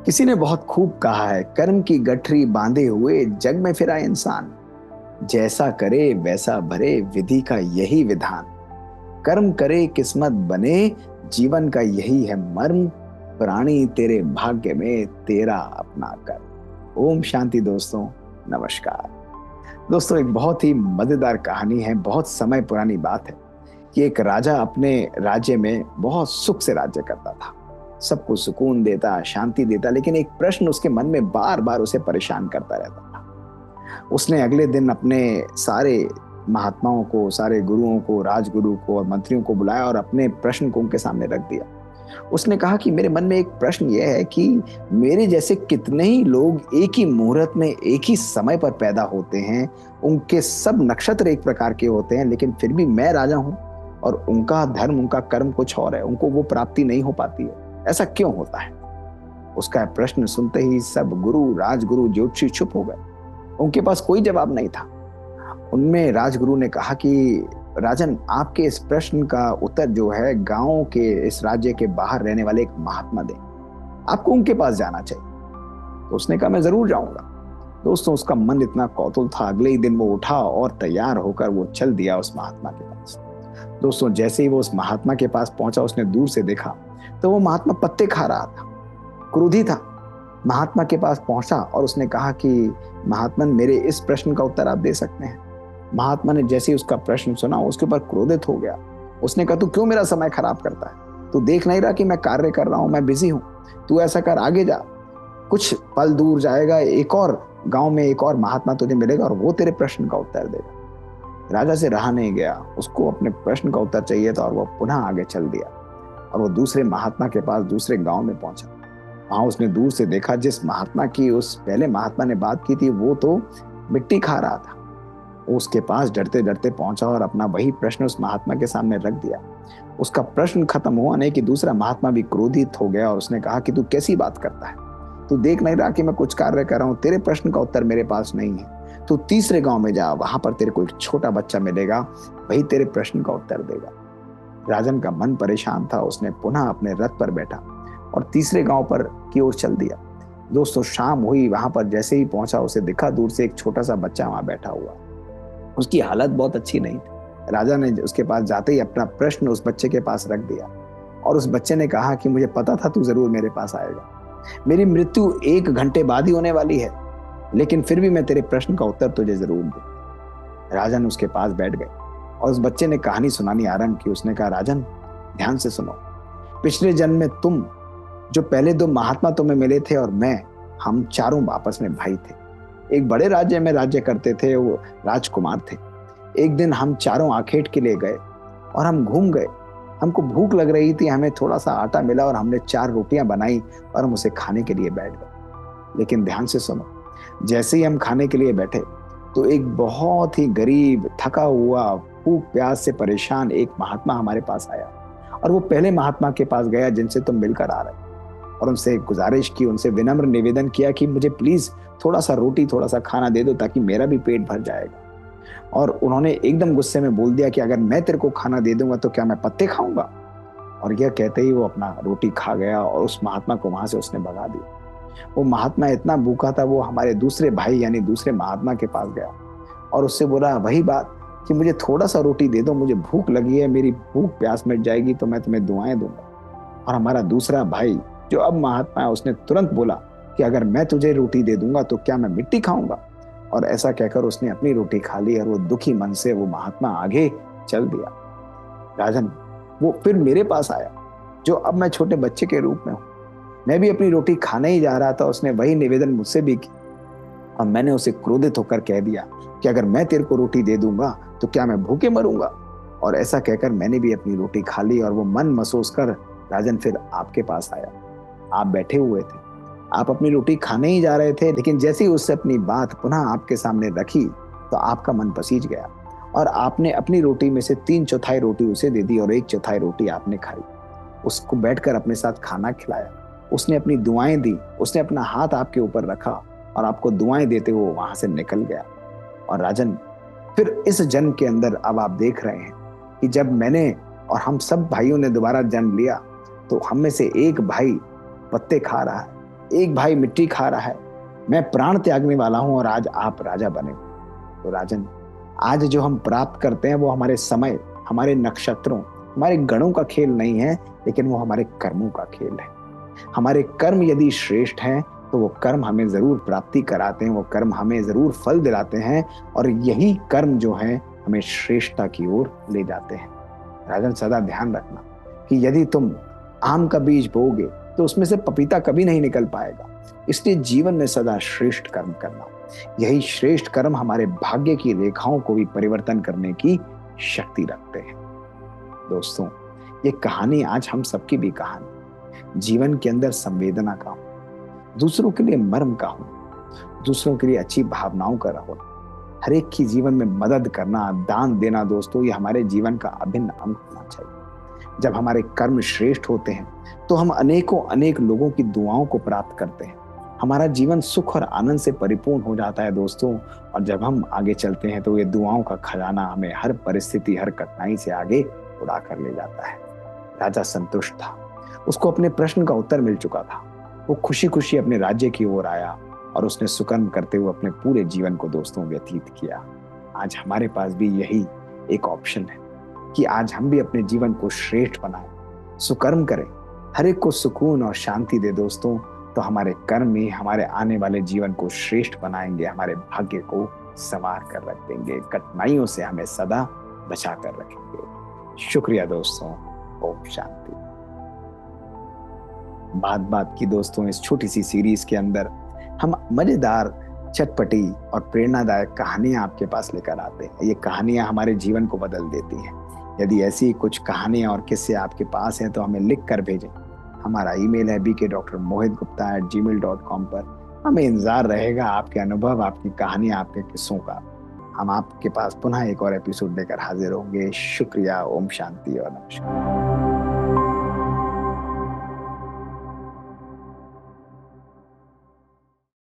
किसी ने बहुत खूब कहा है, कर्म की गठरी बांधे हुए जग में फिरा इंसान। जैसा करे वैसा भरे, विधि का यही विधान। कर्म करे किस्मत बने, जीवन का यही है मर्म। प्राणी तेरे भाग्य में, तेरा अपना कर। ओम शांति दोस्तों, नमस्कार। दोस्तों, एक बहुत ही मजेदार कहानी है। बहुत समय पुरानी बात है कि एक राजा अपने राज्य में बहुत सुख से राज्य करता था। सबको सुकून देता, शांति देता, लेकिन एक प्रश्न उसके मन में बार बार उसे परेशान करता रहता था। उसने अगले दिन अपने सारे महात्माओं को, सारे गुरुओं को, राजगुरु को और मंत्रियों को बुलाया और अपने प्रश्न को उनके सामने रख दिया। उसने कहा कि मेरे मन में एक प्रश्न यह है कि मेरे जैसे कितने ही लोग एक ही मुहूर्त में एक ही समय पर पैदा होते हैं। उनके सब नक्षत्र एक प्रकार के होते हैं, लेकिन फिर भी मैं राजा हूं और उनका धर्म, उनका कर्म कुछ और है। उनको वो प्राप्ति नहीं हो पाती है। ऐसा क्यों होता है? उसका प्रश्न सुनते ही सब गुरु, राजगुरु, ज्योतिषी चुप हो गए। उनके पास कोई जवाब नहीं था। उनमें राजगुरु ने कहा कि राजन, आपके इस प्रश्न का उत्तर जो है गांव के, इस राज्य के बाहर रहने वाले एक महात्मा दें। आपको उनके पास जाना चाहिए। तो उसने कहा, मैं जरूर जाऊंगा। दोस्तों, उसका मन इतना कौतूहल था, अगले ही दिन वो उठा और तैयार होकर वो चल दिया उस महात्मा के पास। दोस्तों, जैसे ही वो उस महात्मा के पास पहुंचा, उसने दूर से देखा तो वो महात्मा पत्ते खा रहा था, क्रोधी था। महात्मा के पास पहुंचा और उसने कहा कि महात्मन, मेरे इस प्रश्न का उत्तर आप दे सकते हैं। महात्मा ने जैसे ही उसका प्रश्न सुना, उसके ऊपर क्रोधित हो गया। उसने कहा, तू क्यों मेरा समय खराब करता है? तू देख नहीं रहा कि मैं कार्य कर रहा हूं, मैं बिजी हूं। तू ऐसा कर, आगे जा, कुछ पल दूर जाएगा, एक और गांव में एक और महात्मा तुझे मिलेगा और वो तेरे प्रश्न का उत्तर देगा। राजा से रहा नहीं गया, उसको अपने प्रश्न का उत्तर चाहिए था और वो पुनः आगे चल दिया और वो दूसरे महात्मा के पास दूसरे गांव में पहुंचा। वहां उसने दूर से देखा, जिस महात्मा की उस पहले महात्मा ने बात की थी, वो तो मिट्टी खा रहा था। वो उसके पास डरते डरते पहुंचा और अपना वही प्रश्न उस महात्मा के सामने रख दिया। उसका प्रश्न खत्म हुआ नहीं कि दूसरा महात्मा भी क्रोधित हो गया और उसने कहा कि तू कैसी बात करता है? तू देख नहीं रहा कि मैं कुछ कार्य कर रहा हूं? तेरे प्रश्न का उत्तर मेरे पास नहीं है। तू तीसरे गांव में जा, वहां पर तेरे को एक छोटा बच्चा मिलेगा, वही तेरे प्रश्न का उत्तर देगा। राजन का मन परेशान था। उसने पुनः अपने रथ पर बैठा और तीसरे गांव पर की ओर चल दिया। दोस्तों, शाम हुई। वहां पर जैसे ही पहुंचा, उसे दिखा दूर से एक छोटा सा बच्चा वहां बैठा हुआ। उसकी हालत बहुत अच्छी नहीं थी। राजा ने उसके पास जाते ही अपना प्रश्न उस बच्चे के पास रख दिया और उस बच्चे ने कहा कि मुझे पता था तू जरूर मेरे पास आएगा। मेरी मृत्यु 1 घंटे बाद ही होने वाली है, लेकिन फिर भी मैं तेरे प्रश्न का उत्तर तुझे जरूर दूं। राजन उसके पास बैठ गए और उस बच्चे ने कहानी सुनानी आरंभ की। उसने कहा, राजन, ध्यान से सुनो। पिछले जन्म में तुम, जो पहले 2 महात्मा तुम्हें मिले थे और मैं, हम चारों आपस में भाई थे। एक बड़े राज्य में राज्य करते थे, वो राजकुमार थे। एक दिन हम चारों आखेट के लिए गए और हम घूम गए। हमको भूख लग रही थी, हमें थोड़ा सा आटा मिला और हमने 4 रोटियां बनाई और हम उसे खाने के लिए बैठ गए। लेकिन ध्यान से सुनो, जैसे ही हम खाने के लिए बैठे तो एक बहुत ही गरीब, थका हुआ, भूख प्यास से परेशान एक महात्मा हमारे पास आया और वो पहले महात्मा के पास गया जिनसे तुम मिलकर आ रहे, और उनसे गुजारिश की, उनसे विनम्र निवेदन किया कि मुझे प्लीज थोड़ा सा रोटी, थोड़ा सा खाना दे दो ताकि मेरा भी पेट भर जाएगा। और उन्होंने एकदम गुस्से में बोल दिया कि अगर मैं तेरे को खाना दे दूंगा तो क्या मैं पत्ते खाऊंगा? और यह कहते ही वो अपना रोटी खा गया और उस महात्मा को वहां से उसने भगा दिया। वो महात्मा इतना भूखा था, वो हमारे दूसरे भाई यानी दूसरे महात्मा के पास गया और उससे बोला वही बात कि मुझे थोड़ा सा रोटी दे दो, मुझे भूख लगी है, मेरी भूख प्यास मिट जाएगी तो मैं तुम्हें दुआएं दूंगा। और हमारा दूसरा भाई, जो अब महात्मा है, उसने तुरंत बोला कि अगर मैं तुझे रोटी दे दूंगा तो क्या मैं मिट्टी खाऊंगा? और ऐसा कहकर उसने अपनी रोटी खा ली और वो दुखी मन से वो महात्मा आगे चल दिया। राजन, वो फिर मेरे पास आया, जो अब मैं छोटे बच्चे के रूप में हूं। मैं भी अपनी रोटी खाने ही जा रहा था, उसने वही निवेदन मुझसे भी की और मैंने उसे क्रोधित होकर कह दिया कि अगर मैं तेरे को रोटी दे दूंगा तो क्या मैं भूखे मरूंगा? और ऐसा कहकर मैंने भी अपनी रोटी खा ली और वो मन महसूस कर राजन फिर आपके पास आया। आप बैठे हुए थे, आप अपनी रोटी खाने ही जा रहे थे, लेकिन जैसे ही उससे अपनी बात पुनः आपके सामने रखी तो आपका मन पसीज गया और आपने अपनी रोटी में से 3/4 रोटी उसे दे दी और 1/4 रोटी आपने खाई। उसको बैठकर अपने साथ खाना खिलाया, उसने अपनी दुआएं दी, उसने अपना हाथ आपके ऊपर रखा और आपको दुआएं देते हुए वहां से निकल गया। और राजन, फिर इस जन्म के अंदर अब आप देख रहे हैं कि जब मैंने और हम सब भाइयों ने दोबारा जन्म लिया तो हम में से एक भाई पत्ते खा रहा है एक भाई मिट्टी खा रहा है, मैं प्राण त्यागने वाला हूं और आज आप राजा बने हो। तो राजन, आज जो हम प्राप्त करते हैं वो हमारे समय, हमारे नक्षत्रों, हमारे गणों का खेल नहीं है, लेकिन वो हमारे कर्मों का खेल है। हमारे कर्म यदि श्रेष्ठ हैं तो वो कर्म हमें जरूर प्राप्ति कराते हैं, वो कर्म हमें जरूर फल दिलाते हैं, और यही कर्म जो है हमें श्रेष्ठता की ओर ले जाते हैं। राजन, सदा ध्यान रखना कि यदि तुम आम का बीज बोओगे तो उसमें से पपीता कभी नहीं निकल पाएगा। इसलिए जीवन में सदा श्रेष्ठ कर्म करना, यही श्रेष्ठ कर्म हमारे भाग्य की रेखाओं को भी परिवर्तन करने की शक्ति रखते हैं। दोस्तों, ये कहानी आज हम सबकी भी कहानी, जीवन के अंदर संवेदना का हो, दूसरों के लिए मर्म का हो, दूसरों के लिए अच्छी भावनाओं का रहो, हर एक की जीवन में मदद करना, दान देना, दोस्तों ये हमारे जीवन का अभिन्न अंग होना चाहिए। जब हमारे कर्म श्रेष्ठ होते हैं तो हम अनेकों अनेक लोगों की दुआओं को प्राप्त करते हैं। हमारा जीवन सुख और आनंद से परिपूर्ण हो जाता है दोस्तों, और जब हम आगे चलते हैं तो ये दुआओं का खजाना हमें हर परिस्थिति, हर कठिनाई से आगे उड़ा कर ले जाता है। राजा संतुष्ट था, उसको अपने प्रश्न का उत्तर मिल चुका था। वो खुशी खुशी अपने राज्य की ओर आया और उसने सुकर्म करते हुए अपने पूरे जीवन को दोस्तों व्यतीत किया। आज हमारे पास भी यही एक ऑप्शन है कि आज हम भी अपने जीवन को श्रेष्ठ बनाएं, सुकर्म करें, हर एक को सुकून और शांति दे दोस्तों। तो हमारे कर्म ही हमारे आने वाले जीवन को श्रेष्ठ बनाएंगे, हमारे भाग्य को संवार कर रख देंगे, कठिनाइयों से हमें सदा बचा कर रखेंगे। शुक्रिया दोस्तों। ओम शांति। बात बात की दोस्तों, इस छोटी सी सीरीज के अंदर हम मजेदार, चटपटी और प्रेरणादायक कहानियां आपके पास लेकर आते हैं। ये कहानियां हमारे जीवन को बदल देती हैं। यदि ऐसी कुछ कहानियां और किस्से आपके पास हैं तो हमें लिख कर भेजें। हमारा ईमेल है bkdrmohitgupta@gmail.com पर। हमें इंतजार रहेगा आपके अनुभव, आपकी कहानियां, आपके किस्सों का। हम आपके पास पुनः एक और एपिसोड लेकर हाजिर होंगे। शुक्रिया। ओम शांति और नमस्कार।